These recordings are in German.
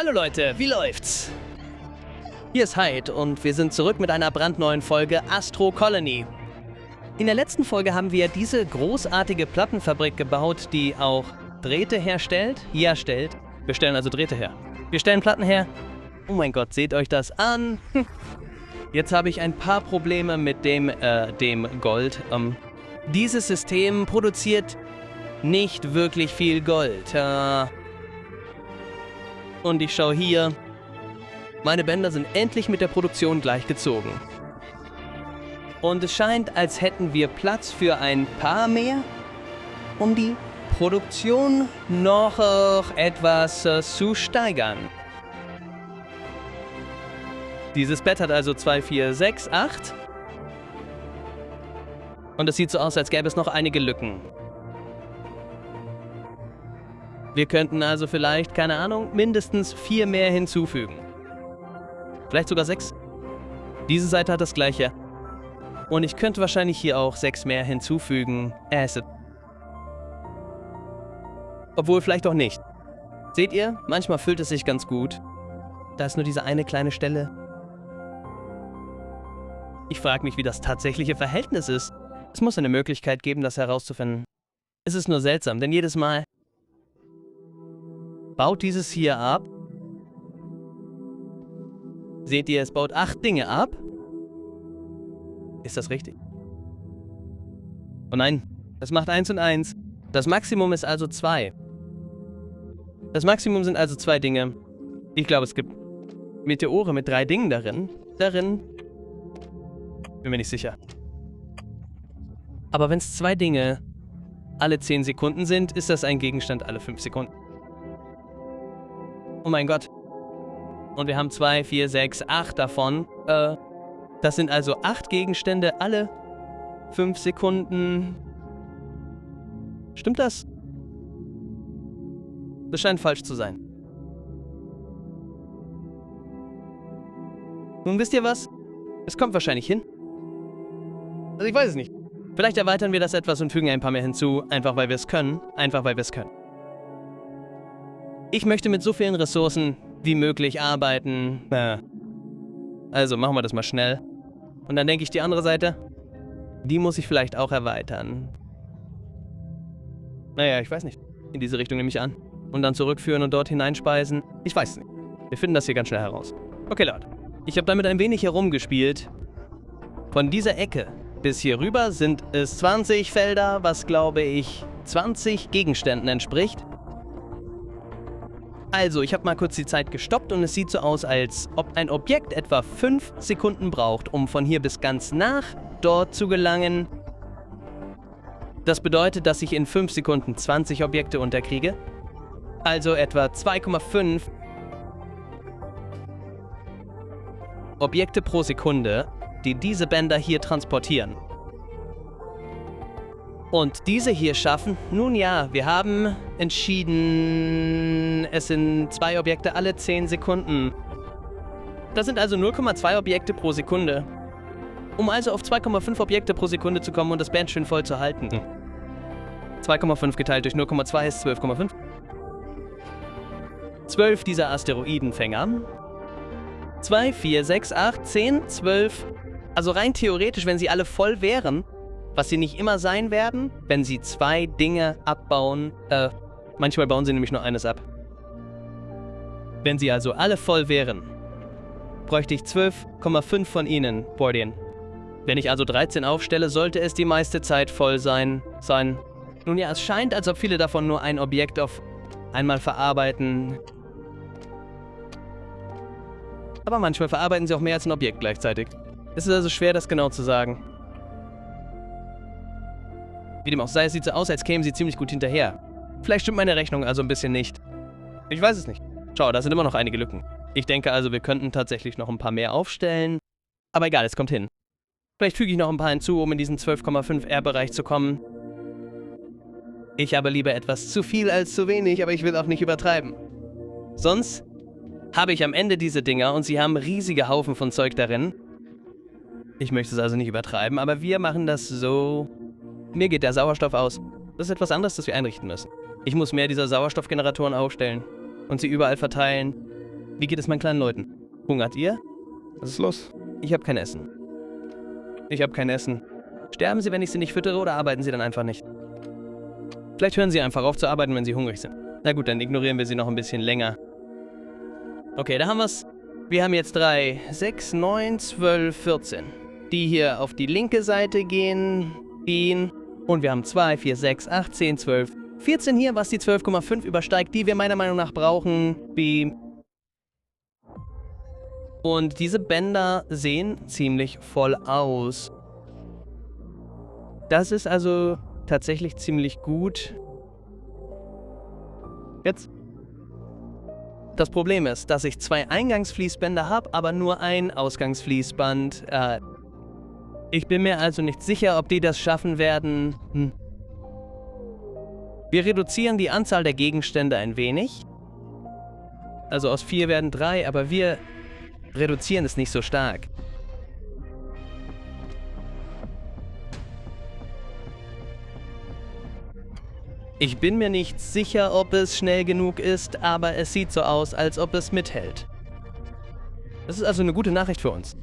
Hallo Leute, wie läuft's? Hier ist Hyde und wir sind zurück mit einer brandneuen Folge Astro Colony. In der letzten Folge haben wir diese großartige Plattenfabrik gebaut, die auch Drähte herstellt. Ja, stellt. Wir stellen also Drähte her. Wir stellen Platten her. Oh mein Gott, seht euch das an. Jetzt habe ich ein paar Probleme mit dem Gold. Dieses System produziert nicht wirklich viel Gold. Und ich schaue hier. Meine Bänder sind endlich mit der Produktion gleichgezogen. Und es scheint, als hätten wir Platz für ein paar mehr, um die Produktion noch etwas zu steigern. Dieses Bett hat also 2, 4, 6, 8. Und es sieht so aus, als gäbe es noch einige Lücken. Wir könnten also vielleicht, keine Ahnung, mindestens 4 mehr hinzufügen. Vielleicht sogar 6. Diese Seite hat das gleiche. Und ich könnte wahrscheinlich hier auch 6 mehr hinzufügen. Obwohl vielleicht auch nicht. Seht ihr? Manchmal fühlt es sich ganz gut. Da ist nur diese eine kleine Stelle. Ich frage mich, wie das tatsächliche Verhältnis ist. Es muss eine Möglichkeit geben, das herauszufinden. Es ist nur seltsam, denn jedes Mal baut dieses hier ab. Seht ihr, es baut 8 Dinge ab. Ist das richtig? Oh nein, es macht 1 und 1. Das Maximum ist also 2. Das Maximum sind also 2 Dinge. Ich glaube, es gibt Meteore mit 3 Dingen darin. Bin mir nicht sicher. Aber wenn es 2 Dinge alle 10 Sekunden sind, ist das ein Gegenstand alle 5 Sekunden. Oh mein Gott. Und wir haben 2, 4, 6, 8 davon. Das sind also 8 Gegenstände alle 5 Sekunden. Stimmt das? Das scheint falsch zu sein. Nun wisst ihr was? Es kommt wahrscheinlich hin. Also ich weiß es nicht. Vielleicht erweitern wir das etwas und fügen ein paar mehr hinzu, einfach weil wir es können. Ich möchte mit so vielen Ressourcen wie möglich arbeiten. Also machen wir das mal schnell. Und dann denke ich, die andere Seite, die muss ich vielleicht auch erweitern. Naja, ich weiß nicht. In diese Richtung nehme ich an. Und dann zurückführen und dort hineinspeisen. Ich weiß es nicht. Wir finden das hier ganz schnell heraus. Okay, Leute. Ich habe damit ein wenig herumgespielt. Von dieser Ecke bis hier rüber sind es 20 Felder, was glaube ich 20 Gegenständen entspricht. Also, ich habe mal kurz die Zeit gestoppt und es sieht so aus, als ob ein Objekt etwa 5 Sekunden braucht, um von hier bis ganz nach dort zu gelangen. Das bedeutet, dass ich in 5 Sekunden 20 Objekte unterkriege. Also etwa 2,5 Objekte pro Sekunde, die diese Bänder hier transportieren. Und diese hier schaffen, nun ja, wir haben entschieden, es sind 2 Objekte alle 10 Sekunden. Das sind also 0,2 Objekte pro Sekunde. Um also auf 2,5 Objekte pro Sekunde zu kommen und das Band schön voll zu halten. 2,5 geteilt durch 0,2 ist 12,5. 12 dieser Asteroidenfänger. 2, 4, 6, 8, 10, 12. Also rein theoretisch, wenn sie alle voll wären, was sie nicht immer sein werden, wenn sie 2 Dinge abbauen. Manchmal bauen sie nämlich nur eines ab. Wenn sie also alle voll wären, bräuchte ich 12,5 von ihnen, Bordian. Wenn ich also 13 aufstelle, sollte es die meiste Zeit voll sein. Nun ja, es scheint, als ob viele davon nur ein Objekt auf einmal verarbeiten. Aber manchmal verarbeiten sie auch mehr als ein Objekt gleichzeitig. Es ist also schwer, das genau zu sagen. Wie dem auch sei, es sieht so aus, als kämen sie ziemlich gut hinterher. Vielleicht stimmt meine Rechnung also ein bisschen nicht. Ich weiß es nicht. Schau, da sind immer noch einige Lücken. Ich denke also, wir könnten tatsächlich noch ein paar mehr aufstellen. Aber egal, es kommt hin. Vielleicht füge ich noch ein paar hinzu, um in diesen 12,5 R-Bereich zu kommen. Ich habe lieber etwas zu viel als zu wenig, aber ich will auch nicht übertreiben. Sonst habe ich am Ende diese Dinger und sie haben riesige Haufen von Zeug darin. Ich möchte es also nicht übertreiben, aber wir machen das so. Mir geht der Sauerstoff aus. Das ist etwas anderes, das wir einrichten müssen. Ich muss mehr dieser Sauerstoffgeneratoren aufstellen und sie überall verteilen. Wie geht es meinen kleinen Leuten? Hungert ihr? Was ist los? Ich habe kein Essen. Ich habe kein Essen. Sterben sie, wenn ich sie nicht füttere, oder arbeiten sie dann einfach nicht? Vielleicht hören sie einfach auf zu arbeiten, wenn sie hungrig sind. Na gut, dann ignorieren wir sie noch ein bisschen länger. Okay, da haben wir's. Wir haben jetzt 3, 6, 9, 12, 14. Die hier auf die linke Seite gehen. Und wir haben 2, 4, 6, 8, 10, 12, 14 hier, was die 12,5 übersteigt, die wir meiner Meinung nach brauchen. Und diese Bänder sehen ziemlich voll aus. Das ist also tatsächlich ziemlich gut. Jetzt. Das Problem ist, dass ich 2 Eingangsfließbänder habe, aber nur ein Ausgangsfließband. Ich bin mir also nicht sicher, ob die das schaffen werden. Wir reduzieren die Anzahl der Gegenstände ein wenig. Also aus 4 werden 3, aber wir reduzieren es nicht so stark. Ich bin mir nicht sicher, ob es schnell genug ist, aber es sieht so aus, als ob es mithält. Das ist also eine gute Nachricht für uns.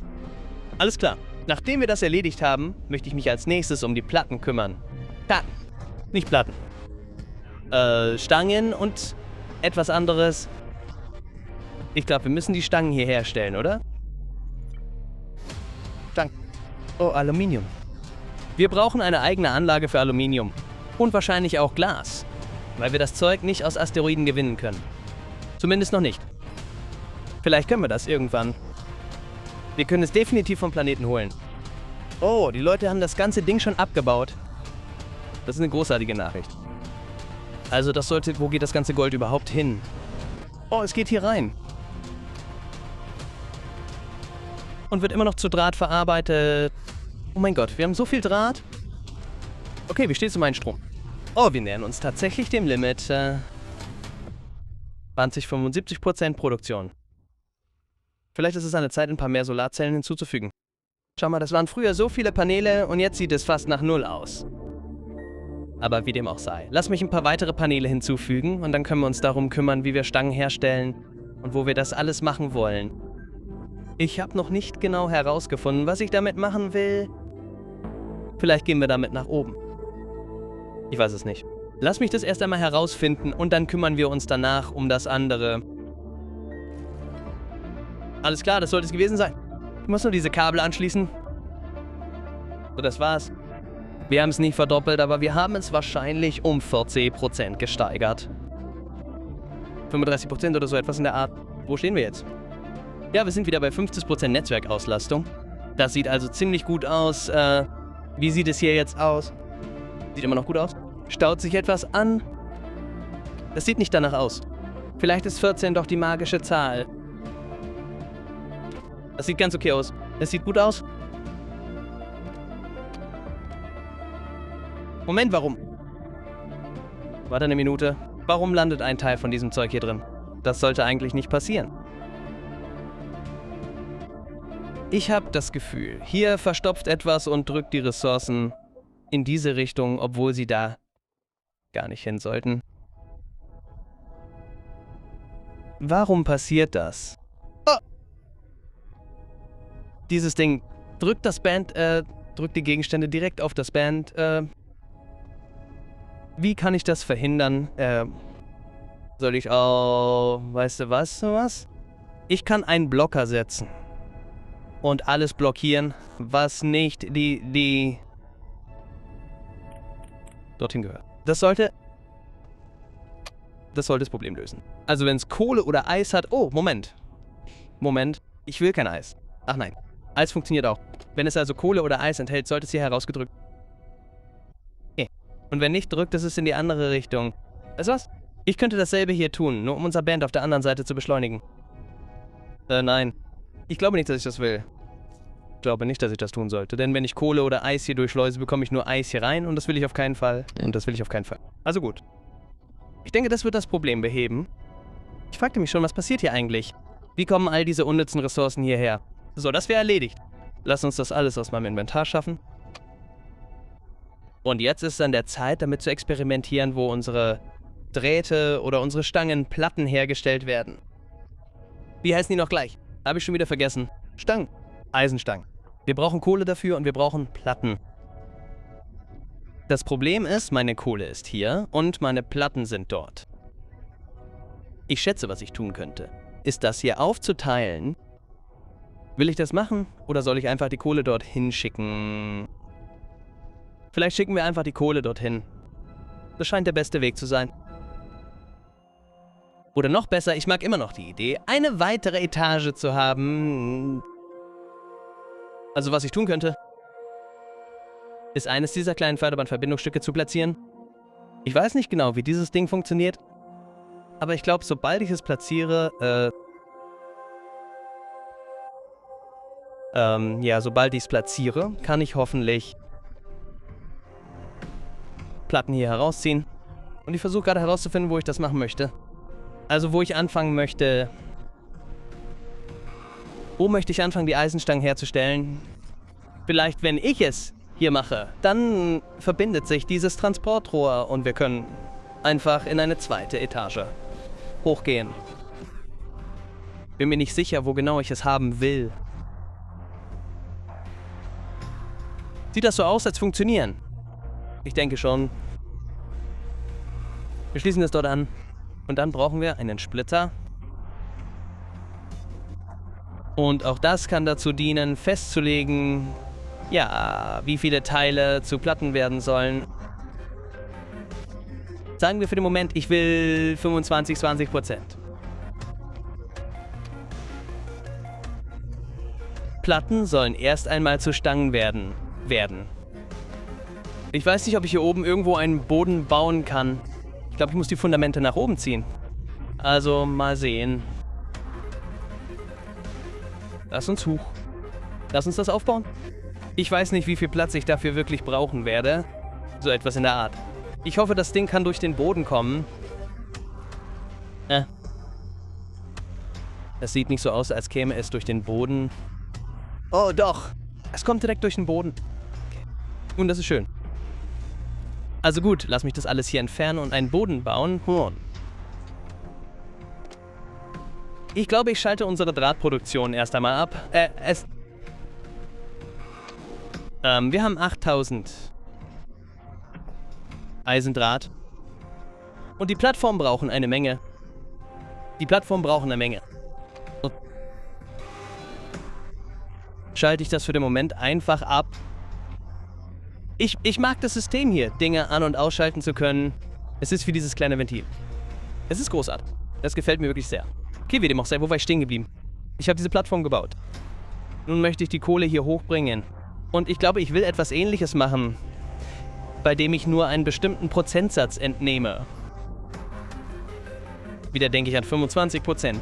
Alles klar. Nachdem wir das erledigt haben, möchte ich mich als nächstes um die Platten kümmern. Nicht Platten. Stangen und etwas anderes. Ich glaube, wir müssen die Stangen hier herstellen, oder? Stangen. Oh, Aluminium. Wir brauchen eine eigene Anlage für Aluminium. Und wahrscheinlich auch Glas. Weil wir das Zeug nicht aus Asteroiden gewinnen können. Zumindest noch nicht. Vielleicht können wir das irgendwann. Wir können es definitiv vom Planeten holen. Oh, die Leute haben das ganze Ding schon abgebaut. Das ist eine großartige Nachricht. Also das sollte... Wo geht das ganze Gold überhaupt hin? Oh, es geht hier rein. Und wird immer noch zu Draht verarbeitet. Oh mein Gott, wir haben so viel Draht. Okay, wie steht es um meinen Strom? Oh, wir nähern uns tatsächlich dem Limit. 75% Produktion. Vielleicht ist es an der Zeit, ein paar mehr Solarzellen hinzuzufügen. Schau mal, das waren früher so viele Paneele und jetzt sieht es fast nach 0 aus. Aber wie dem auch sei. Lass mich ein paar weitere Paneele hinzufügen und dann können wir uns darum kümmern, wie wir Stangen herstellen und wo wir das alles machen wollen. Ich habe noch nicht genau herausgefunden, was ich damit machen will. Vielleicht gehen wir damit nach oben. Ich weiß es nicht. Lass mich das erst einmal herausfinden und dann kümmern wir uns danach um das andere. Alles klar, das sollte es gewesen sein. Ich muss nur diese Kabel anschließen. So, das war's. Wir haben es nicht verdoppelt, aber wir haben es wahrscheinlich um 40% gesteigert. 35% oder so etwas in der Art. Wo stehen wir jetzt? Ja, wir sind wieder bei 50% Netzwerkauslastung. Das sieht also ziemlich gut aus. Wie sieht es hier jetzt aus? Sieht immer noch gut aus. Staut sich etwas an? Das sieht nicht danach aus. Vielleicht ist 14 doch die magische Zahl. Das sieht ganz okay aus. Das sieht gut aus. Moment, warum? Warte eine Minute. Warum landet ein Teil von diesem Zeug hier drin? Das sollte eigentlich nicht passieren. Ich habe das Gefühl, hier verstopft etwas und drückt die Ressourcen in diese Richtung, obwohl sie da gar nicht hin sollten. Warum passiert das? Oh! Dieses Ding drückt das Band, drückt die Gegenstände direkt auf das Band. Wie kann ich das verhindern? Soll ich auch... Weißt du was? Ich kann einen Blocker setzen. Und alles blockieren, was nicht dorthin gehört. Das sollte das Problem lösen. Also wenn es Kohle oder Eis hat... Oh, Moment. Ich will kein Eis. Ach nein. Eis funktioniert auch. Wenn es also Kohle oder Eis enthält, sollte es hier herausgedrückt. Okay. Und wenn nicht, drückt es in die andere Richtung. Weißt du was? Ich könnte dasselbe hier tun, nur um unser Band auf der anderen Seite zu beschleunigen. Nein. Ich glaube nicht, dass ich das will. Ich glaube nicht, dass ich das tun sollte. Denn wenn ich Kohle oder Eis hier durchschleuse, bekomme ich nur Eis hier rein und das will ich auf keinen Fall. Also gut. Ich denke, das wird das Problem beheben. Ich fragte mich schon, was passiert hier eigentlich? Wie kommen all diese unnützen Ressourcen hierher? So, das wäre erledigt. Lass uns das alles aus meinem Inventar schaffen. Und jetzt ist dann der Zeit, damit zu experimentieren, wo unsere Drähte oder unsere Stangen, Platten hergestellt werden. Wie heißen die noch gleich? Habe ich schon wieder vergessen. Stangen. Eisenstangen. Wir brauchen Kohle dafür und wir brauchen Platten. Das Problem ist, meine Kohle ist hier und meine Platten sind dort. Ich schätze, was ich tun könnte, ist das hier aufzuteilen. Will ich das machen oder soll ich einfach die Kohle dorthin schicken? Vielleicht schicken wir einfach die Kohle dorthin. Das scheint der beste Weg zu sein. Oder noch besser, ich mag immer noch die Idee, eine weitere Etage zu haben. Also was ich tun könnte, ist eines dieser kleinen Förderbandverbindungsstücke zu platzieren. Ich weiß nicht genau, wie dieses Ding funktioniert, aber ich glaube, sobald ich es platziere, sobald ich es platziere, kann ich hoffentlich Platten hier herausziehen. Und ich versuche gerade herauszufinden, wo ich das machen möchte. Also wo ich anfangen möchte. Wo möchte ich anfangen, die Eisenstangen herzustellen? Vielleicht, wenn ich es hier mache, dann verbindet sich dieses Transportrohr und wir können einfach in eine zweite Etage hochgehen. Bin mir nicht sicher, wo genau ich es haben will. Sieht das so aus, als funktionieren? Ich denke schon. Wir schließen es dort an. Und dann brauchen wir einen Splitter. Und auch das kann dazu dienen, festzulegen, ja, wie viele Teile zu Platten werden sollen. Sagen wir für den Moment, ich will 25–20%. Platten sollen erst einmal zu Stangen werden. Ich weiß nicht, ob ich hier oben irgendwo einen Boden bauen kann. Ich glaube, ich muss die Fundamente nach oben ziehen. Also, mal sehen. Lass uns hoch. Lass uns das aufbauen. Ich weiß nicht, wie viel Platz ich dafür wirklich brauchen werde. So etwas in der Art. Ich hoffe, das Ding kann durch den Boden kommen. Es sieht nicht so aus, als käme es durch den Boden. Oh, doch. Es kommt direkt durch den Boden. Okay. Und das ist schön. Also gut, lass mich das alles hier entfernen und einen Boden bauen. Ich glaube, ich schalte unsere Drahtproduktion erst einmal ab. Wir haben 8000 Eisendraht. Und die Plattformen brauchen eine Menge. Schalte ich das für den Moment einfach ab. Ich mag das System hier, Dinge an- und ausschalten zu können. Es ist wie dieses kleine Ventil. Es ist großartig. Das gefällt mir wirklich sehr. Okay, wie dem auch sei, wo war ich stehen geblieben? Ich habe diese Plattform gebaut. Nun möchte ich die Kohle hier hochbringen. Und ich glaube, ich will etwas Ähnliches machen, bei dem ich nur einen bestimmten Prozentsatz entnehme. Wieder denke ich an 25%.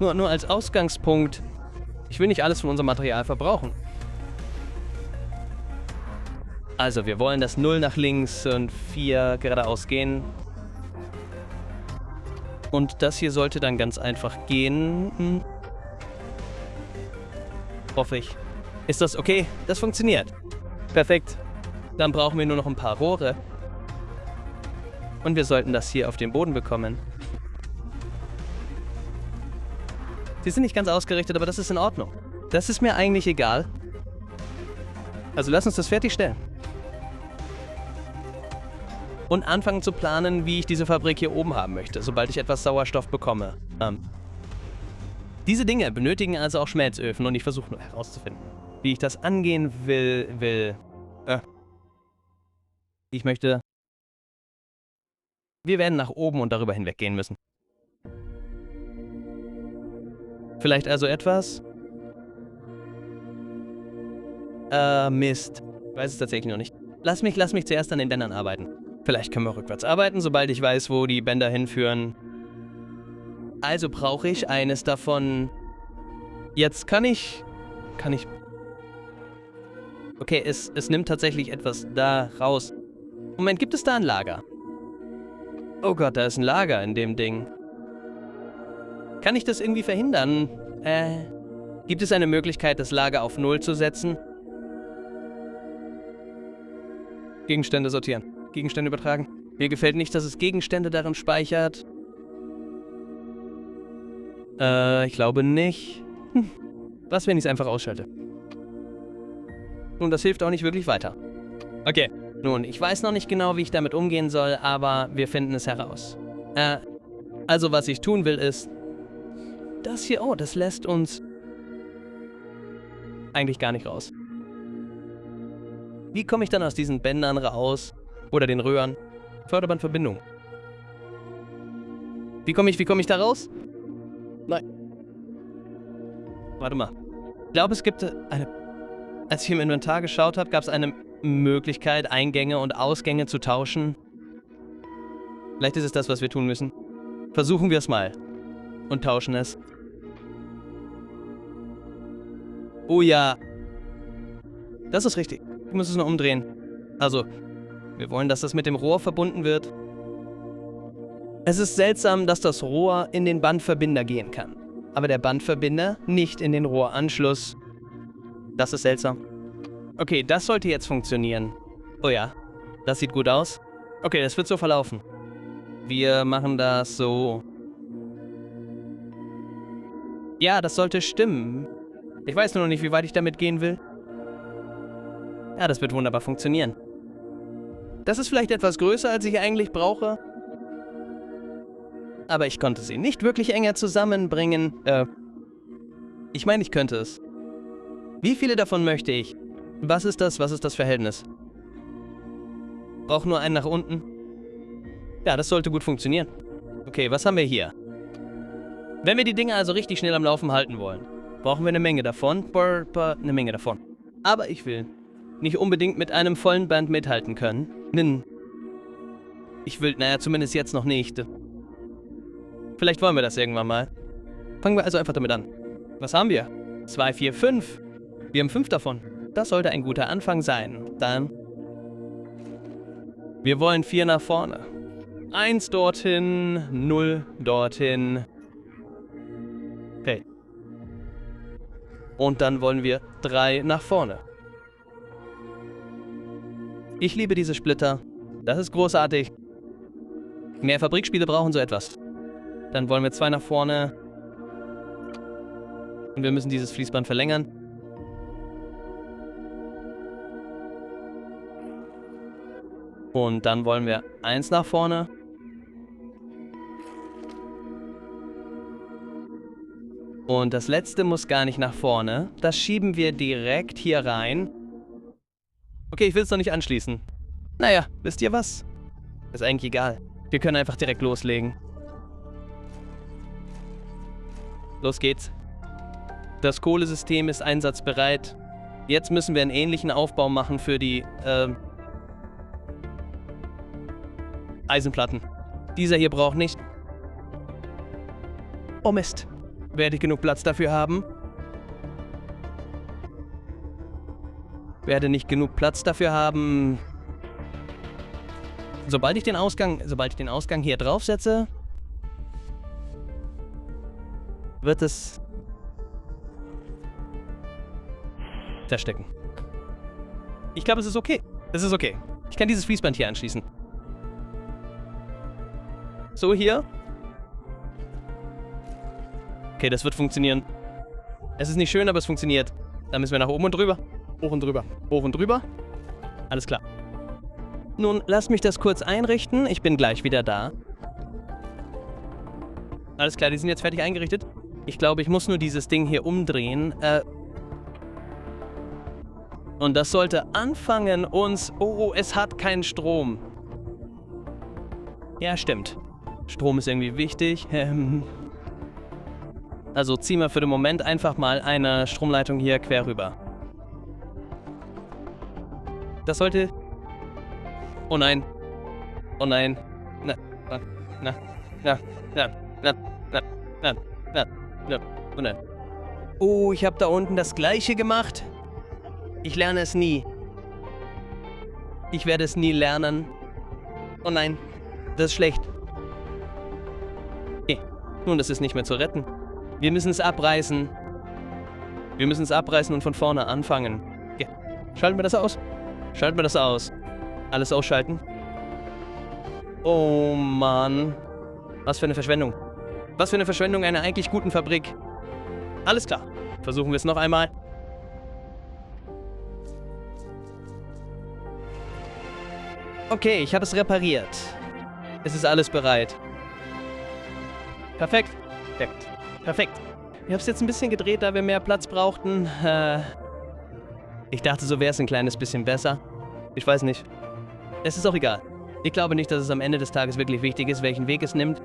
Nur als Ausgangspunkt. Ich will nicht alles von unserem Material verbrauchen. Also, wir wollen, dass 0 nach links und 4 geradeaus gehen. Und das hier sollte dann ganz einfach gehen. Hoffe ich. Ist das okay? Das funktioniert. Perfekt. Dann brauchen wir nur noch ein paar Rohre. Und wir sollten das hier auf den Boden bekommen. Sie sind nicht ganz ausgerichtet, aber das ist in Ordnung. Das ist mir eigentlich egal. Also lass uns das fertigstellen. Und anfangen zu planen, wie ich diese Fabrik hier oben haben möchte, sobald ich etwas Sauerstoff bekomme. Diese Dinge benötigen also auch Schmelzöfen und ich versuche nur herauszufinden, wie ich das angehen will. Ich möchte... Wir werden nach oben und darüber hinweg gehen müssen. Vielleicht also etwas... Mist. Ich weiß es tatsächlich noch nicht. Lass mich zuerst an den Bändern arbeiten. Vielleicht können wir rückwärts arbeiten, sobald ich weiß, wo die Bänder hinführen. Also brauche ich eines davon. Jetzt kann ich... Okay, es nimmt tatsächlich etwas da raus. Moment, gibt es da ein Lager? Oh Gott, da ist ein Lager in dem Ding. Kann ich das irgendwie verhindern? Gibt es eine Möglichkeit, das Lager auf 0 zu setzen? Gegenstände sortieren. Gegenstände übertragen. Mir gefällt nicht, dass es Gegenstände darin speichert. Ich glaube nicht. Was, wenn ich es einfach ausschalte? Nun, das hilft auch nicht wirklich weiter. Okay, nun, ich weiß noch nicht genau, wie ich damit umgehen soll, aber wir finden es heraus. Also was ich tun will ist... Das hier, oh, das lässt uns... eigentlich gar nicht raus. Wie komme ich dann aus diesen Bändern raus? Oder den Röhren? Förderbandverbindung. Wie komme ich da raus? Nein. Warte mal. Ich glaube, es gibt eine... Als ich im Inventar geschaut habe, gab es eine Möglichkeit, Eingänge und Ausgänge zu tauschen. Vielleicht ist es das, was wir tun müssen. Versuchen wir es mal. Und tauschen es. Oh ja. Das ist richtig. Ich muss es nur umdrehen. Also, wir wollen, dass das mit dem Rohr verbunden wird. Es ist seltsam, dass das Rohr in den Bandverbinder gehen kann. Aber der Bandverbinder nicht in den Rohranschluss. Das ist seltsam. Okay, das sollte jetzt funktionieren. Oh ja, das sieht gut aus. Okay, das wird so verlaufen. Wir machen das so. Ja, das sollte stimmen. Ich weiß nur noch nicht, wie weit ich damit gehen will. Ja, das wird wunderbar funktionieren. Das ist vielleicht etwas größer, als ich eigentlich brauche. Aber ich konnte sie nicht wirklich enger zusammenbringen. Ich meine, ich könnte es. Wie viele davon möchte ich? Was ist das Verhältnis? Brauche nur einen nach unten. Ja, das sollte gut funktionieren. Okay, was haben wir hier? Wenn wir die Dinge also richtig schnell am Laufen halten wollen, brauchen wir eine Menge davon. Eine Menge davon. Aber ich will nicht unbedingt mit einem vollen Band mithalten können. Ich will, naja, zumindest jetzt noch nicht. Vielleicht wollen wir das irgendwann mal. Fangen wir also einfach damit an. Was haben wir? 2, 4, 5. Wir haben 5 davon. Das sollte ein guter Anfang sein. Dann... Wir wollen 4 nach vorne. 1 dorthin, 0 dorthin. Okay. Und dann wollen wir 3 nach vorne. Ich liebe diese Splitter. Das ist großartig. Mehr Fabrikspiele brauchen so etwas. Dann wollen wir 2 nach vorne. Und wir müssen dieses Fließband verlängern. Und dann wollen wir 1 nach vorne. Und das letzte muss gar nicht nach vorne. Das schieben wir direkt hier rein. Okay, ich will es noch nicht anschließen. Naja, wisst ihr was? Ist eigentlich egal. Wir können einfach direkt loslegen. Los geht's. Das Kohlesystem ist einsatzbereit. Jetzt müssen wir einen ähnlichen Aufbau machen für die Eisenplatten. Dieser hier braucht nicht... Oh Mist. Werde ich genug Platz dafür haben? Werde nicht genug Platz dafür haben. Sobald ich den Ausgang hier draufsetze, wird es verstecken. Ich glaube, es ist okay. Es ist okay. Ich kann dieses Fließband hier anschließen. So, hier. Okay, das wird funktionieren. Es ist nicht schön, aber es funktioniert. Dann müssen wir nach oben und drüber. Hoch und drüber. Hoch und drüber. Alles klar. Nun, lasst mich das kurz einrichten. Ich bin gleich wieder da. Alles klar, die sind jetzt fertig eingerichtet. Ich glaube, ich muss nur dieses Ding hier umdrehen. Und das sollte anfangen uns... Oh, es hat keinen Strom. Ja, stimmt. Strom ist irgendwie wichtig. Also ziehen wir für den Moment einfach mal eine Stromleitung hier quer rüber. Das sollte... Oh nein. Oh nein. Na, na, na, na, na, na, na, na, na, na, oh nein. Oh, ich habe da unten das Gleiche gemacht. Ich lerne es nie. Ich werde es nie lernen. Oh nein. Das ist schlecht. Okay. Nun, das ist nicht mehr zu retten. Wir müssen es abreißen. Wir müssen es abreißen und von vorne anfangen. Okay. Schalten wir das aus. Schalten wir das aus. Alles ausschalten. Oh Mann. Was für eine Verschwendung. Was für eine Verschwendung einer eigentlich guten Fabrik. Alles klar. Versuchen wir es noch einmal. Okay, ich habe es repariert. Es ist alles bereit. Perfekt. Perfekt. Perfekt. Ich habe es jetzt ein bisschen gedreht, da wir mehr Platz brauchten. Ich dachte, so wäre es ein kleines bisschen besser. Ich weiß nicht. Es ist auch egal. Ich glaube nicht, dass es am Ende des Tages wirklich wichtig ist, welchen Weg es nimmt.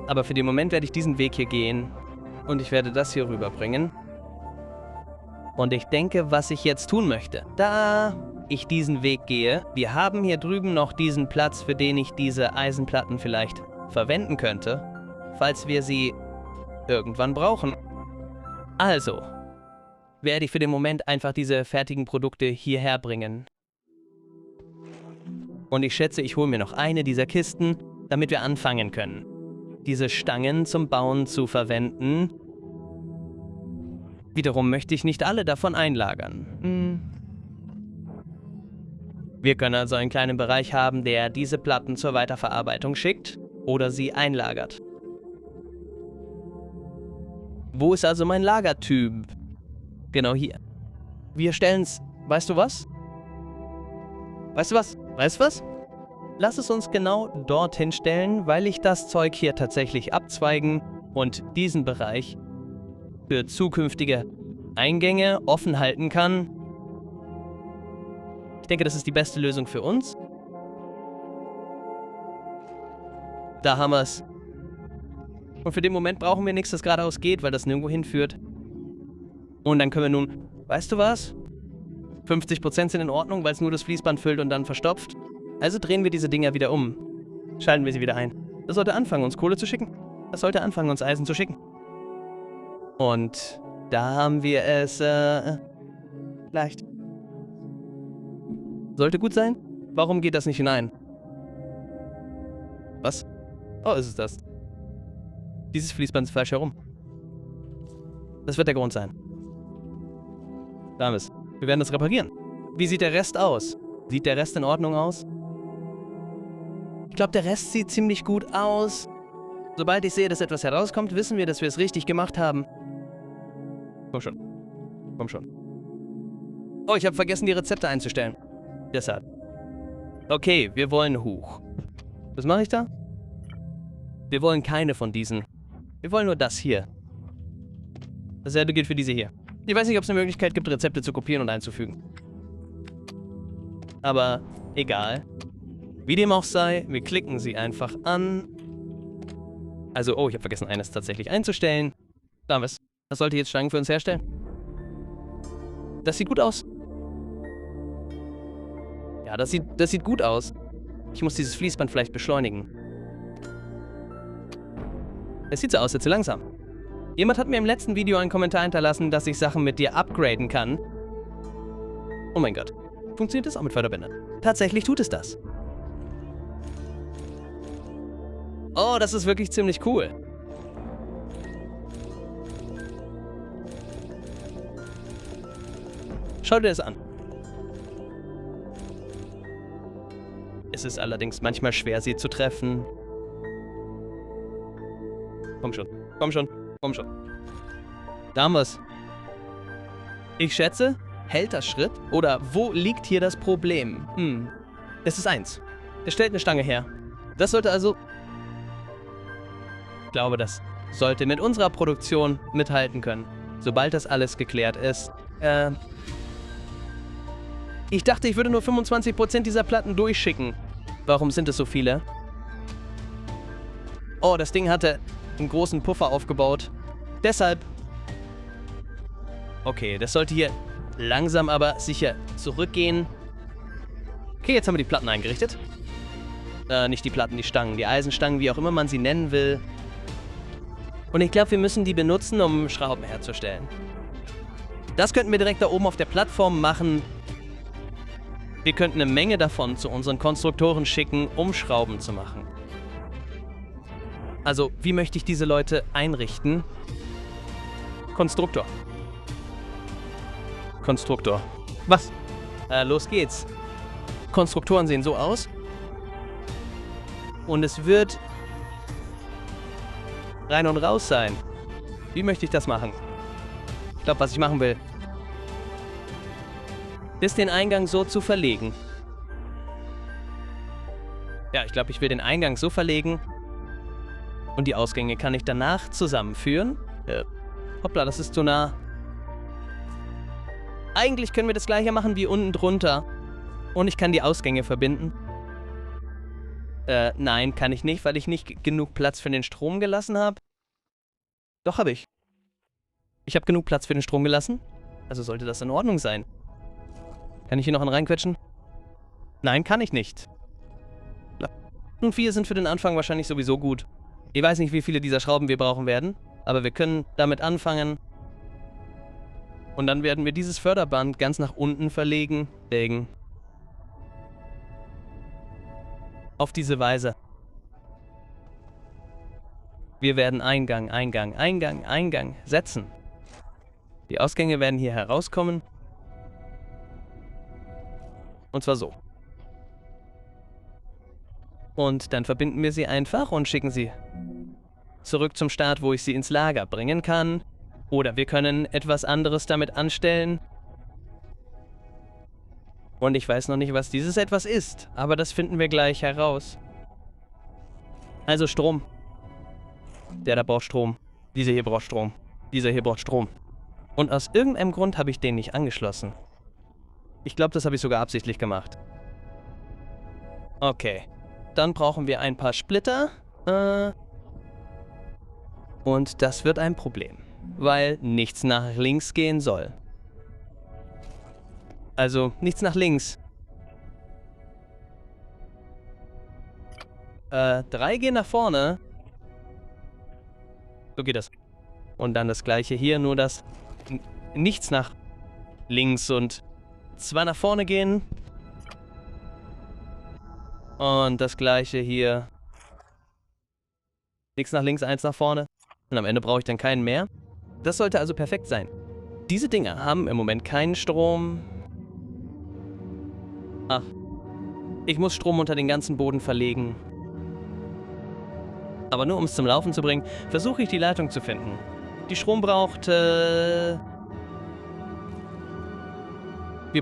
Aber für den Moment werde ich diesen Weg hier gehen. Und ich werde das hier rüberbringen. Und ich denke, was ich jetzt tun möchte, da ich diesen Weg gehe, wir haben hier drüben noch diesen Platz, für den ich diese Eisenplatten vielleicht verwenden könnte, falls wir sie irgendwann brauchen. Also werde ich für den Moment einfach diese fertigen Produkte hierher bringen. Und ich schätze, ich hole mir noch eine dieser Kisten, damit wir anfangen können, diese Stangen zum Bauen zu verwenden. Wiederum möchte ich nicht alle davon einlagern. Wir können also einen kleinen Bereich haben, der diese Platten zur Weiterverarbeitung schickt oder sie einlagert. Wo ist also mein Lagertyp? Genau hier. Wir stellen es... Weißt du was? Weißt du was? Weißt du was? Lass es uns genau dorthin stellen, weil ich das Zeug hier tatsächlich abzweigen und diesen Bereich für zukünftige Eingänge offen halten kann. Ich denke, das ist die beste Lösung für uns. Da haben wir es. Und für den Moment brauchen wir nichts, das geradeaus geht, weil das nirgendwo hinführt. Und dann können wir nun, weißt du was? 50% sind in Ordnung, weil es nur das Fließband füllt und dann verstopft. Also drehen wir diese Dinger wieder um. Schalten wir sie wieder ein. Das sollte anfangen, uns Kohle zu schicken. Das sollte anfangen, uns Eisen zu schicken. Und da haben wir es, leicht. Sollte gut sein. Warum geht das nicht hinein? Was? Oh, ist es das? Dieses Fließband ist falsch herum. Das wird der Grund sein. Da haben wir es. Wir werden das reparieren. Wie sieht der Rest aus? Sieht der Rest in Ordnung aus? Ich glaube, der Rest sieht ziemlich gut aus. Sobald ich sehe, dass etwas herauskommt, wissen wir, dass wir es richtig gemacht haben. Komm schon. Komm schon. Oh, ich habe vergessen, die Rezepte einzustellen. Deshalb. Okay, wir wollen hoch. Was mache ich da? Wir wollen keine von diesen. Wir wollen nur das hier. Dasselbe gilt für diese hier. Ich weiß nicht, ob es eine Möglichkeit gibt, Rezepte zu kopieren und einzufügen. Aber egal. Wie dem auch sei, wir klicken sie einfach an. Also, oh, ich habe vergessen, eines tatsächlich einzustellen. Da haben wir es. Das sollte jetzt Stangen für uns herstellen. Das sieht gut aus. Ja, das sieht gut aus. Ich muss dieses Fließband vielleicht beschleunigen. Es sieht so aus, jetzt zu langsam. Jemand hat mir im letzten Video einen Kommentar hinterlassen, dass ich Sachen mit dir upgraden kann. Oh mein Gott. Funktioniert das auch mit Förderbändern? Tatsächlich tut es das. Oh, das ist wirklich ziemlich cool. Schau dir das an. Es ist allerdings manchmal schwer, sie zu treffen. Komm schon, komm schon, komm schon. Da haben wir's. Ich schätze, hält das Schritt? Oder wo liegt hier das Problem? Es ist 1. Er stellt eine Stange her. Das sollte also... Ich glaube, das sollte mit unserer Produktion mithalten können. Sobald das alles geklärt ist. Ich dachte, ich würde nur 25% dieser Platten durchschicken. Warum sind es so viele? Oh, das Ding hatte einen großen Puffer aufgebaut. Deshalb... Okay, das sollte hier langsam aber sicher zurückgehen. Okay, jetzt haben wir die Platten eingerichtet. Nicht die Platten, die Stangen. Die Eisenstangen, wie auch immer man sie nennen will. Und ich glaube, wir müssen die benutzen, um Schrauben herzustellen. Das könnten wir direkt da oben auf der Plattform machen. Wir könnten eine Menge davon zu unseren Konstruktoren schicken, um Schrauben zu machen. Also, wie möchte ich diese Leute einrichten? Konstruktor. Konstruktor. Was? Los geht's. Konstruktoren sehen so aus. Und es wird rein und raus sein. Wie möchte ich das machen? Ich glaube, was ich machen will, ist den Eingang so zu verlegen. Ja, ich glaube, ich will den Eingang so verlegen. Und die Ausgänge kann ich danach zusammenführen. Hoppla, das ist zu nah. Eigentlich können wir das gleiche machen wie unten drunter. Und ich kann die Ausgänge verbinden. Nein, kann ich nicht, weil ich nicht genug Platz für den Strom gelassen habe. Doch, habe ich. Ich habe genug Platz für den Strom gelassen. Also sollte das in Ordnung sein. Kann ich hier noch einen reinquetschen? Nein, kann ich nicht. Nun, 4 sind für den Anfang wahrscheinlich sowieso gut. Ich weiß nicht, wie viele dieser Schrauben wir brauchen werden, aber wir können damit anfangen. Und dann werden wir dieses Förderband ganz nach unten verlegen. Auf diese Weise. Wir werden Eingang setzen. Die Ausgänge werden hier herauskommen. Und zwar so. Und dann verbinden wir sie einfach und schicken sie zurück zum Start, wo ich sie ins Lager bringen kann. Oder wir können etwas anderes damit anstellen. Und ich weiß noch nicht, was dieses etwas ist, aber das finden wir gleich heraus. Also Strom. Der da braucht Strom. Dieser hier braucht Strom. Dieser hier braucht Strom. Und aus irgendeinem Grund habe ich den nicht angeschlossen. Ich glaube, das habe ich sogar absichtlich gemacht. Okay. Dann brauchen wir ein paar Splitter. Und das wird ein Problem. Weil nichts nach links gehen soll. Also, nichts nach links. 3 gehen nach vorne. So geht das. Und dann das gleiche hier, nur dass nichts nach links und 2 nach vorne gehen. Und das gleiche hier. Nichts nach links, 1 nach vorne. Und am Ende brauche ich dann keinen mehr. Das sollte also perfekt sein. Diese Dinger haben im Moment keinen Strom. Ach. Ich muss Strom unter den ganzen Boden verlegen. Aber nur um es zum Laufen zu bringen, versuche ich die Leitung zu finden. Die Strom braucht... Wir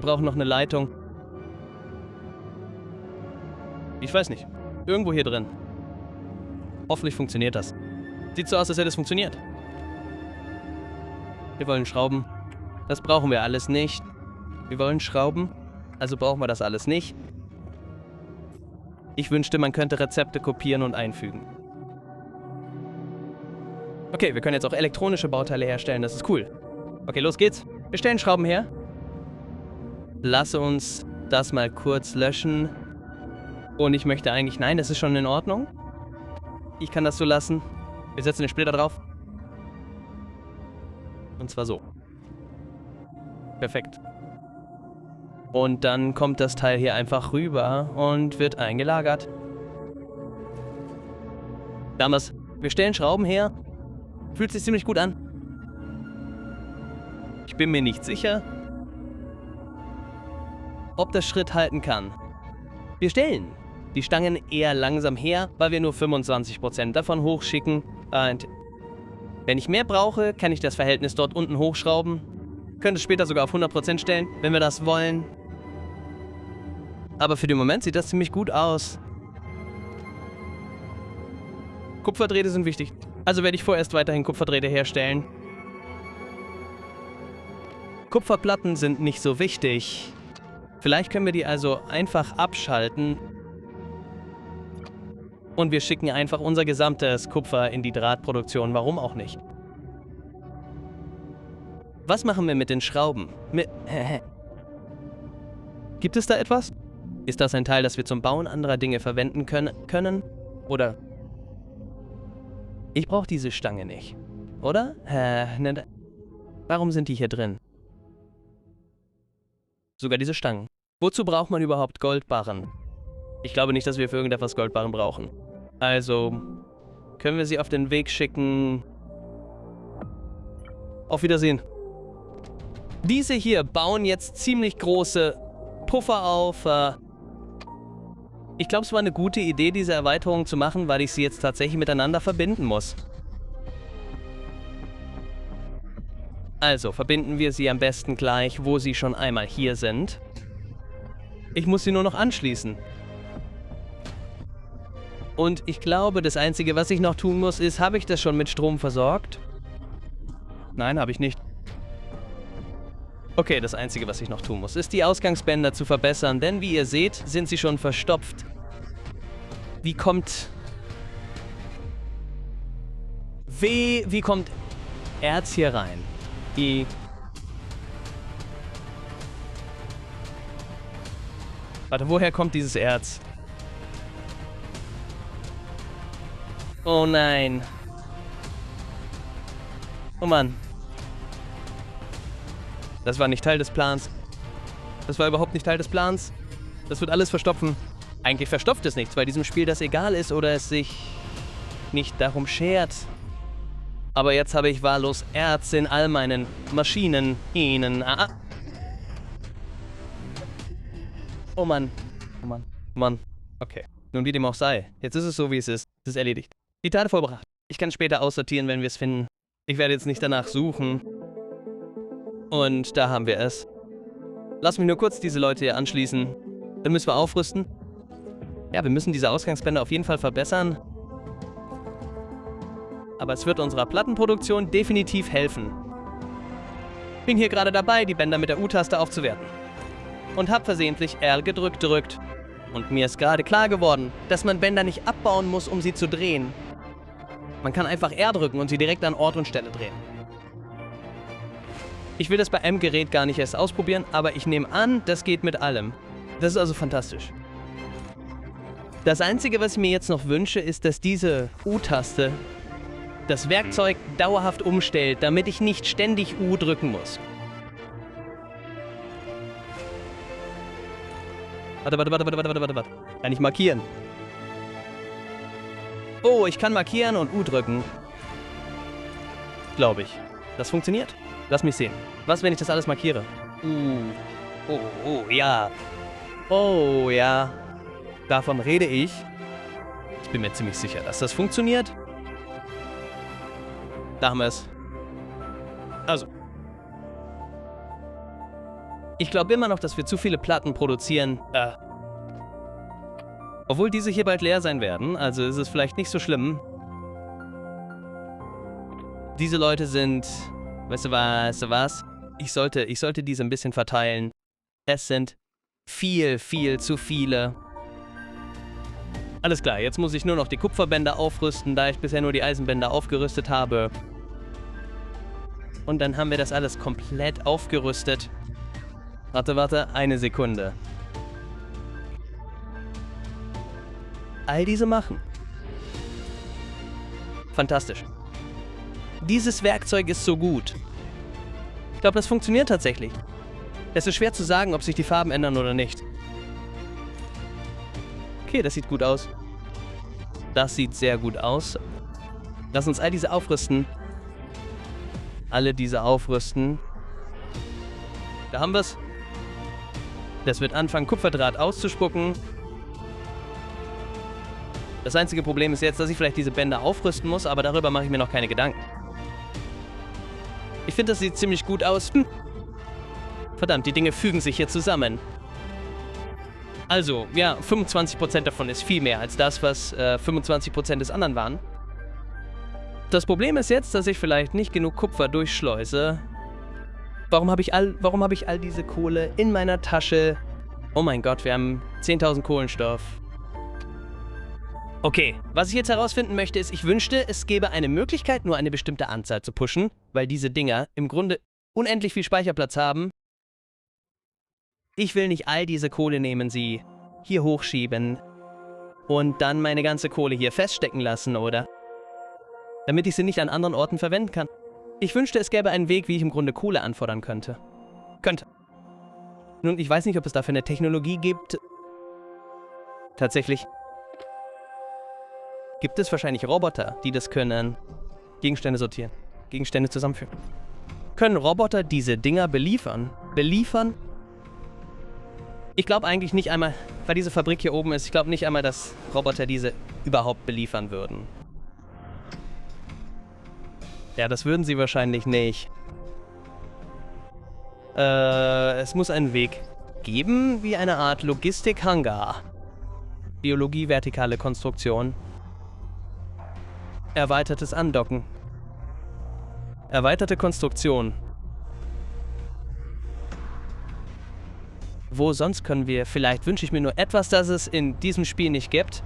brauchen noch eine Leitung. Ich weiß nicht. Irgendwo hier drin. Hoffentlich funktioniert das. Sieht so aus, als hätte es funktioniert. Wir wollen Schrauben. Das brauchen wir alles nicht. Wir wollen Schrauben. Also brauchen wir das alles nicht. Ich wünschte, man könnte Rezepte kopieren und einfügen. Okay, wir können jetzt auch elektronische Bauteile herstellen. Das ist cool. Okay, los geht's. Wir stellen Schrauben her. Lass uns das mal kurz löschen. Und ich möchte eigentlich... Nein, das ist schon in Ordnung. Ich kann das so lassen. Wir setzen den Splitter drauf. Und zwar so. Perfekt. Und dann kommt das Teil hier einfach rüber und wird eingelagert. Damals, wir stellen Schrauben her. Fühlt sich ziemlich gut an. Ich bin mir nicht sicher, ob das Schritt halten kann. Wir stellen die Stangen eher langsam her, weil wir nur 25% davon hochschicken. Und wenn ich mehr brauche, kann ich das Verhältnis dort unten hochschrauben. Könnte es später sogar auf 100% stellen, wenn wir das wollen. Aber für den Moment sieht das ziemlich gut aus. Kupferdrähte sind wichtig. Also werde ich vorerst weiterhin Kupferdrähte herstellen. Kupferplatten sind nicht so wichtig. Vielleicht können wir die also einfach abschalten. Und wir schicken einfach unser gesamtes Kupfer in die Drahtproduktion. Warum auch nicht? Was machen wir mit den Schrauben? Gibt es da etwas? Ist das ein Teil, das wir zum Bauen anderer Dinge verwenden können? Oder... Ich brauche diese Stange nicht. Oder? Warum sind die hier drin? Sogar diese Stangen. Wozu braucht man überhaupt Goldbarren? Ich glaube nicht, dass wir für irgendetwas Goldbarren brauchen. Also, können wir sie auf den Weg schicken. Auf Wiedersehen. Diese hier bauen jetzt ziemlich große Puffer auf. Ich glaube, es war eine gute Idee, diese Erweiterung zu machen, weil ich sie jetzt tatsächlich miteinander verbinden muss. Also verbinden wir sie am besten gleich, wo sie schon einmal hier sind. Ich muss sie nur noch anschließen. Und ich glaube, das Einzige, was ich noch tun muss, ist, habe ich das schon mit Strom versorgt? Nein, habe ich nicht. Okay, das Einzige, was ich noch tun muss, ist, die Ausgangsbänder zu verbessern, denn wie ihr seht, sind sie schon verstopft. Wie kommt Erz hier rein? Warte, woher kommt dieses Erz? Oh nein. Oh Mann. Das war nicht Teil des Plans. Das war überhaupt nicht Teil des Plans. Das wird alles verstopfen. Eigentlich verstopft es nichts, weil diesem Spiel das egal ist oder es sich nicht darum schert. Aber jetzt habe ich wahllos Erz in all meinen Maschinen. Oh Mann. Oh Mann. Mann. Okay. Nun wie dem auch sei. Jetzt ist es so, wie es ist. Es ist erledigt. Die Teile vollbracht. Ich kann später aussortieren, wenn wir es finden. Ich werde jetzt nicht danach suchen. Und da haben wir es. Lass mich nur kurz diese Leute hier anschließen. Dann müssen wir aufrüsten. Ja, wir müssen diese Ausgangsbänder auf jeden Fall verbessern. Aber es wird unserer Plattenproduktion definitiv helfen. Bin hier gerade dabei, die Bänder mit der U-Taste aufzuwerten. Und hab versehentlich R gedrückt. Und mir ist gerade klar geworden, dass man Bänder nicht abbauen muss, um sie zu drehen. Man kann einfach R drücken und sie direkt an Ort und Stelle drehen. Ich will das bei einem Gerät gar nicht erst ausprobieren, aber ich nehme an, das geht mit allem. Das ist also fantastisch. Das Einzige, was ich mir jetzt noch wünsche, ist, dass diese U-Taste das Werkzeug dauerhaft umstellt, damit ich nicht ständig U drücken muss. Warte. Kann ich markieren? Oh, ich kann markieren und U drücken. Glaube ich. Das funktioniert. Lass mich sehen. Was, wenn ich das alles markiere? Oh, ja. Oh, ja. Davon rede ich. Ich bin mir ziemlich sicher, dass das funktioniert. Da haben wir es. Also. Ich glaube immer noch, dass wir zu viele Platten produzieren. Obwohl diese hier bald leer sein werden, also ist es vielleicht nicht so schlimm. Diese Leute sind... Weißt du was? Ich sollte diese ein bisschen verteilen. Es sind viel zu viele. Alles klar, jetzt muss ich nur noch die Kupferbänder aufrüsten, da ich bisher nur die Eisenbänder aufgerüstet habe. Und dann haben wir das alles komplett aufgerüstet. Warte, eine Sekunde. All diese machen. Fantastisch. Dieses Werkzeug ist so gut. Ich glaube, das funktioniert tatsächlich. Es ist schwer zu sagen, ob sich die Farben ändern oder nicht. Okay, das sieht gut aus. Das sieht sehr gut aus. Lass uns all diese aufrüsten. Alle diese aufrüsten. Da haben wir es. Das wird anfangen, Kupferdraht auszuspucken. Das einzige Problem ist jetzt, dass ich vielleicht diese Bänder aufrüsten muss, aber darüber mache ich mir noch keine Gedanken. Ich finde, das sieht ziemlich gut aus. Verdammt, die Dinge fügen sich hier zusammen. Also, ja, 25% davon ist viel mehr als das, was 25% des anderen waren. Das Problem ist jetzt, dass ich vielleicht nicht genug Kupfer durchschleuse. Warum habe ich all diese Kohle in meiner Tasche? Oh mein Gott, wir haben 10.000 Kohlenstoff. Okay, was ich jetzt herausfinden möchte, ist, ich wünschte, es gäbe eine Möglichkeit, nur eine bestimmte Anzahl zu pushen, weil diese Dinger im Grunde unendlich viel Speicherplatz haben. Ich will nicht all diese Kohle nehmen, sie hier hochschieben und dann meine ganze Kohle hier feststecken lassen, oder? Damit ich sie nicht an anderen Orten verwenden kann. Ich wünschte, es gäbe einen Weg, wie ich im Grunde Kohle anfordern könnte. Nun, ich weiß nicht, ob es dafür eine Technologie gibt. Tatsächlich gibt es wahrscheinlich Roboter, die das können. Gegenstände sortieren, Gegenstände zusammenführen. Können Roboter diese Dinger beliefern? Ich glaube eigentlich nicht einmal, weil diese Fabrik hier oben ist, ich glaube nicht einmal, dass Roboter diese überhaupt beliefern würden. Ja, das würden sie wahrscheinlich nicht. Es muss einen Weg geben, wie eine Art Logistik-Hangar. Biologie, vertikale Konstruktion. Erweitertes Andocken. Erweiterte Konstruktion. Wo sonst können wir? Vielleicht wünsche ich mir nur etwas, das es in diesem Spiel nicht gibt.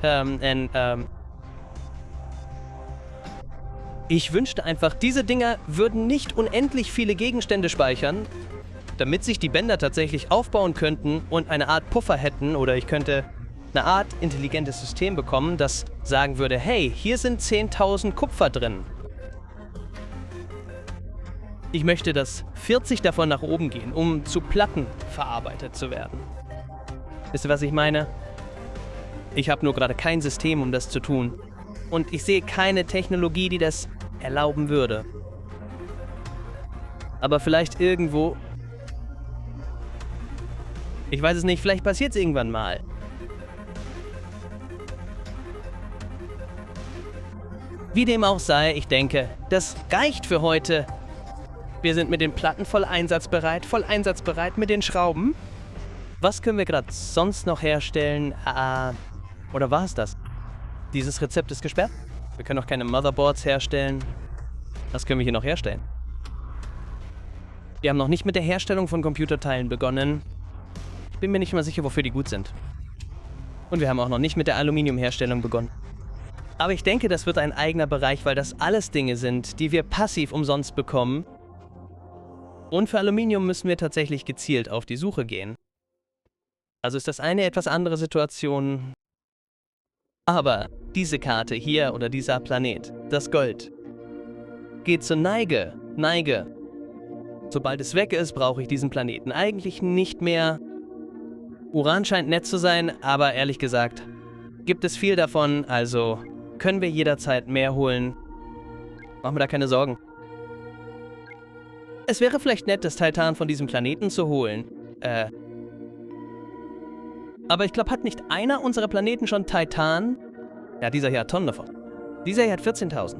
Ich wünschte einfach, diese Dinger würden nicht unendlich viele Gegenstände speichern, damit sich die Bänder tatsächlich aufbauen könnten und eine Art Puffer hätten, oder ich könnte eine Art intelligentes System bekommen, das sagen würde, hey, hier sind 10.000 Kupfer drin. Ich möchte, dass 40 davon nach oben gehen, um zu Platten verarbeitet zu werden. Wisst ihr, was ich meine? Ich habe nur gerade kein System, um das zu tun. Und ich sehe keine Technologie, die das erlauben würde. Aber vielleicht irgendwo... Ich weiß es nicht, vielleicht passiert es irgendwann mal. Wie dem auch sei, ich denke, das reicht für heute. Wir sind mit den Platten voll einsatzbereit mit den Schrauben. Was können wir gerade sonst noch herstellen? Oder war es das? Dieses Rezept ist gesperrt. Wir können auch keine Motherboards herstellen. Was können wir hier noch herstellen? Wir haben noch nicht mit der Herstellung von Computerteilen begonnen. Ich bin mir nicht mal sicher, wofür die gut sind. Und wir haben auch noch nicht mit der Aluminiumherstellung begonnen. Aber ich denke, das wird ein eigener Bereich, weil das alles Dinge sind, die wir passiv umsonst bekommen. Und für Aluminium müssen wir tatsächlich gezielt auf die Suche gehen. Also ist das eine etwas andere Situation. Aber diese Karte hier oder dieser Planet, das Gold, geht zur Neige. Sobald es weg ist, brauche ich diesen Planeten eigentlich nicht mehr. Uran scheint nett zu sein, aber ehrlich gesagt, gibt es viel davon, also können wir jederzeit mehr holen. Machen wir da keine Sorgen. Es wäre vielleicht nett, das Titan von diesem Planeten zu holen. Aber ich glaube, hat nicht einer unserer Planeten schon Titan? Ja, dieser hier hat Tonnen davon. Dieser hier hat 14.000.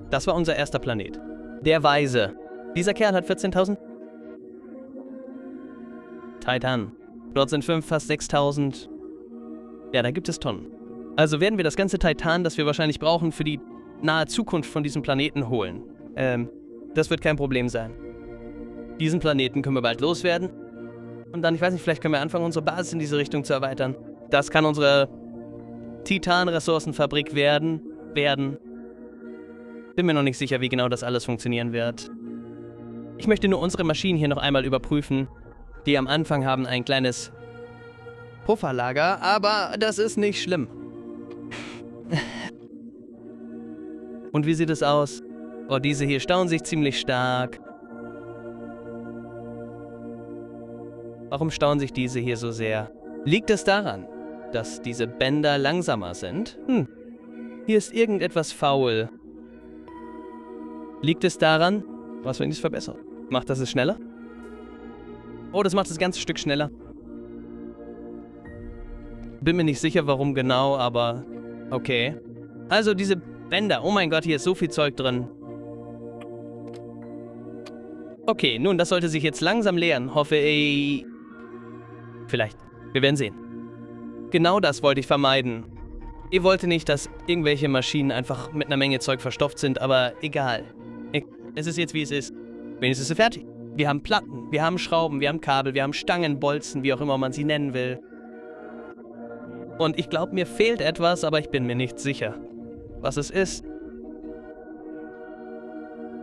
Das war unser erster Planet. Der Weise. Dieser Kerl hat 14.000. Titan. Dort sind 5, fast 6.000. Ja, da gibt es Tonnen. Also werden wir das ganze Titan, das wir wahrscheinlich brauchen, für die nahe Zukunft von diesem Planeten holen. Das wird kein Problem sein. Diesen Planeten können wir bald loswerden. Und dann, ich weiß nicht, vielleicht können wir anfangen, unsere Basis in diese Richtung zu erweitern. Das kann unsere Titan-Ressourcenfabrik werden. Bin mir noch nicht sicher, wie genau das alles funktionieren wird. Ich möchte nur unsere Maschinen hier noch einmal überprüfen. Die am Anfang haben ein kleines Pufferlager, aber das ist nicht schlimm. Und wie sieht es aus? Oh, diese hier stauen sich ziemlich stark. Warum stauen sich diese hier so sehr? Liegt es daran, dass diese Bänder langsamer sind? Hier ist irgendetwas faul. Liegt es daran? Was, wenn ich es verbessere? Macht das es schneller? Oh, das macht das ganze Stück schneller. Bin mir nicht sicher, warum genau, aber okay. Also diese Bänder. Oh mein Gott, hier ist so viel Zeug drin. Okay, nun, das sollte sich jetzt langsam leeren, hoffe ich. Vielleicht. Wir werden sehen. Genau das wollte ich vermeiden. Ihr wollte nicht, dass irgendwelche Maschinen einfach mit einer Menge Zeug verstopft sind, aber egal. Es ist jetzt, wie es ist. Wenigstens ist es fertig. Wir haben Platten, wir haben Schrauben, wir haben Kabel, wir haben Stangen, Bolzen, wie auch immer man sie nennen will. Und ich glaube, mir fehlt etwas, aber ich bin mir nicht sicher, was es ist.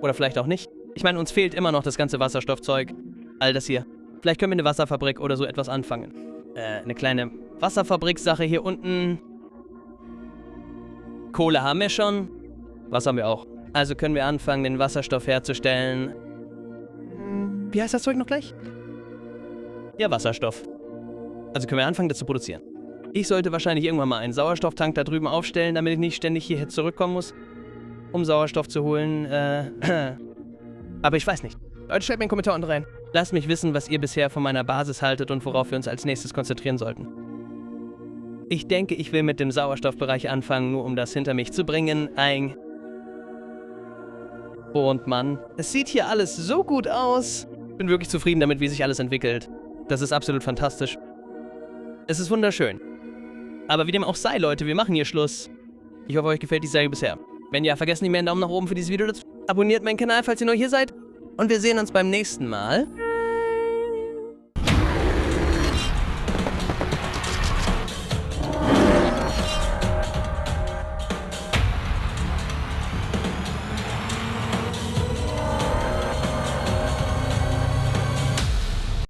Oder vielleicht auch nicht. Ich meine, uns fehlt immer noch das ganze Wasserstoffzeug. All das hier. Vielleicht können wir eine Wasserfabrik oder so etwas anfangen. Eine kleine Wasserfabrik-Sache hier unten. Kohle haben wir schon. Wasser haben wir auch. Also können wir anfangen, den Wasserstoff herzustellen. Wie heißt das Zeug noch gleich? Ja, Wasserstoff. Also können wir anfangen, das zu produzieren. Ich sollte wahrscheinlich irgendwann mal einen Sauerstofftank da drüben aufstellen, damit ich nicht ständig hierher zurückkommen muss, um Sauerstoff zu holen. Aber ich weiß nicht. Leute, schreibt mir einen Kommentar unten rein. Lasst mich wissen, was ihr bisher von meiner Basis haltet und worauf wir uns als nächstes konzentrieren sollten. Ich denke, ich will mit dem Sauerstoffbereich anfangen, nur um das hinter mich zu bringen. Und Mann, es sieht hier alles so gut aus. Bin wirklich zufrieden damit, wie sich alles entwickelt. Das ist absolut fantastisch. Es ist wunderschön. Aber wie dem auch sei, Leute, wir machen hier Schluss. Ich hoffe, euch gefällt die Serie bisher. Wenn ja, vergesst nicht mehr einen Daumen nach oben für dieses Video dazu. Abonniert meinen Kanal, falls ihr neu hier seid. Und wir sehen uns beim nächsten Mal.